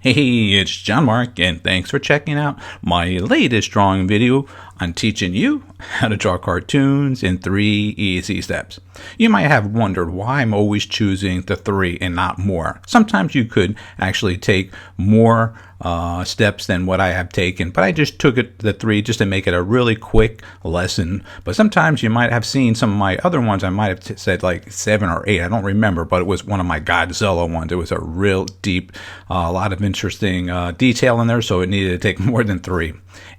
Hey, it's John-Marc, and thanks for checking out my latest drawing video on teaching you how to draw cartoons in 3 easy steps. You might have wondered why I'm always choosing the 3 and not more. Sometimes you could actually take more steps than what I have taken, but I just took the 3 just to make it a really quick lesson. But sometimes you might have seen some of my other ones. I might have said like 7 or 8. I don't remember, but it was one of my Godzilla ones. It was a real deep, a lot of interesting detail in there, so it needed to take more than 3.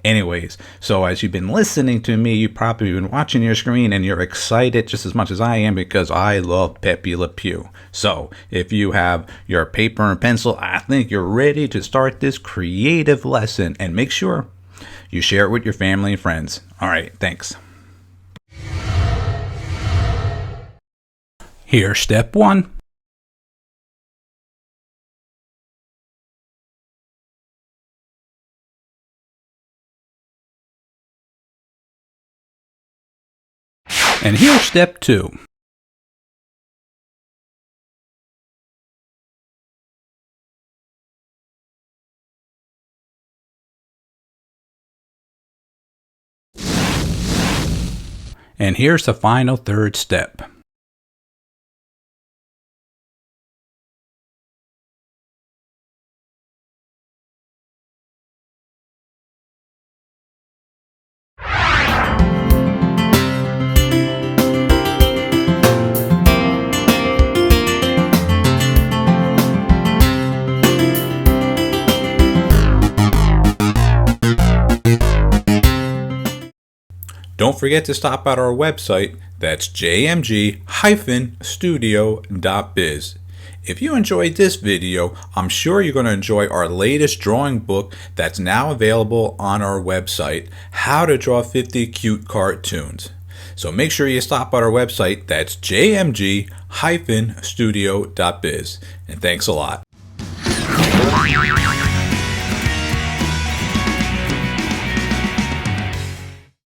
Anyways, so as you've been listening to me, you've probably been watching your screen and you're excited just as much as I am because I love Pepe Le Pew. So if you have your paper and pencil, I think you're ready to start this creative lesson, and make sure you share it with your family and friends. All right, thanks. Here's step 1. And here's step 2. And here's the final 3rd step. Don't forget to stop at our website, that's jmg-studio.biz. If you enjoyed this video, I'm sure you're going to enjoy our latest drawing book that's now available on our website, How to Draw 50 Cute Cartoons. So make sure you stop at our website, that's jmg-studio.biz. And thanks a lot.